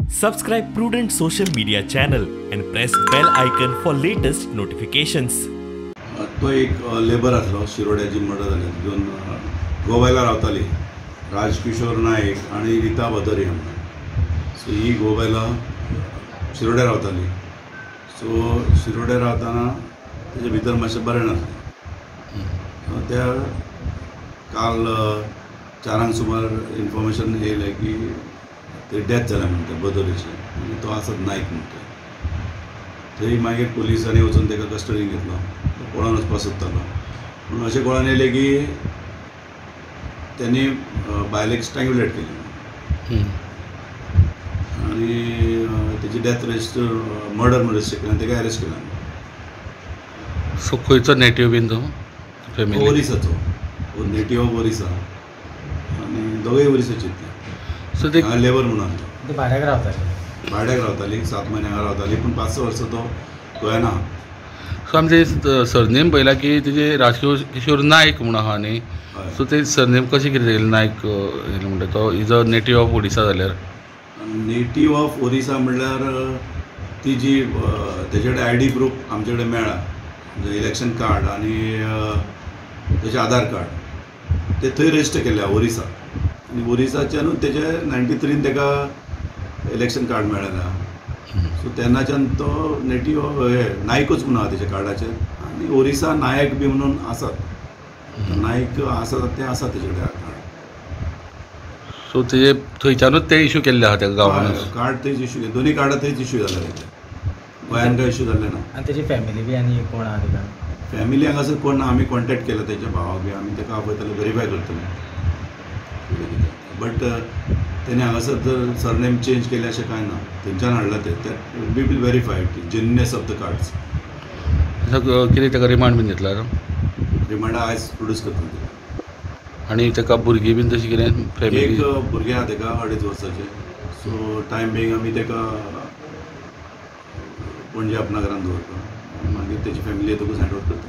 Subscribe Prudent social media channel and press bell icon for latest notifications. तो एक labour आसलो शिरोड्याची murder जाली तितून गोव्याला रावताली राजकिशोर नायक आणि रीता भदोरिया म्हणून. सो ही गोव्याला शिरोड्या रावताली. सो शिरोड्या रावताना तेजे भितर मातशें बरें नासलें. त्या काल 4 सुमार इन्फॉर्मेशन येयलें की ते डेथ जाल्या म्हणटा भदोरीची आनी तो आसत नायक म्हणटा. थंय मागीर पुलिसांनी वचून ताका कस्टडीन घेतलो. पळोवन वचपा सोदतालो पूण अशें कळोन येयलें की त्यांनी बायलेक स्ट्रँग्युलेट केली आनी तेजी डेथ रजिस्टर मर्डर म्हणून रजिस्टर केलें आनी ताका अरेस्ट केला. सो खंयचो नेटिव्ह बीन तो फॅमिली? ओरिसाचो, नेटिव्ह ऑफ ओरिसा आनी दोगूय ओरिसाचे ते. सो ते लेबर म्हणून आसलो. ते भाड्याक रावताली 7 म्हयने हांगा रावताली पूण 5-6 वर्सां तो गोंयान आहा. सो आमचे सरनेम पळयला की तेजे राजकिशोर नायक म्हणून आहा न्ही. सो ते सरनेम कशें कितें येयलें नायक येयलें म्हणटा तो is a native of Odisha जाल्यार? नेटिव्ह ऑफ ओरिसा म्हणल्यार ती जी तेजे कडेन ID प्रूफ आमचे कडेन मेळ्ळा म्हणजे इलेक्शन कार्ड आनी तेजें आधार कार्ड ते थंय रजिस्टर केल्ले ओरिसा आनी ओरिसाच्यानूच तेजे 93 ताका इलेक्शन कार्ड मेळ्ळें. सो तेन्नाच्यान तो नेटिव्ह हे नायकूच म्हणून आहा तेच्या कार्डाचेर आनी ओरिसा नायक बी म्हणून आसात. नायक आसात ते आसा तेजे कडेन कार्ड. सो तेजे थंयच्यानूच ते इश्यू केल्ले आहा त्या गांवांत? कार्ड थंयच इश्यू केले, दोनी कार्डां थंयच इश्यू जाले तेजे. गोंयान काय इश्यू जाल्ले ना. आनी तेजी फॅमिली बी आनी कोण आहा तिका? फॅमिली हांगासर कोण ना. आमी कॉन्टॅक्ट केला तेच्या भावाक बी. आमी ताका आपयतले, व्हेरीफाय करतले. बट तेणे हांगासर तर सरनेम चेंज केले अशें कांय ना. थंयच्यान हाडला ते वी विल व्हेरीफाय की जेन्युइननेस ऑफ द कार्ड्स. कितें ताका रिमांड बीन घेतला? रिमांडा आयज प्रोड्यूस करतले. आनी ताका भुरगीं बीन तशी कितें फॅमिली? एक भुरगें आहा ताका 2.5 वर्साचें. सो टायम बेग आमी ताका पणजे अपनगरांत दवरता. मागीर तेजी फॅमिली येतकूच हँड ओवर करता.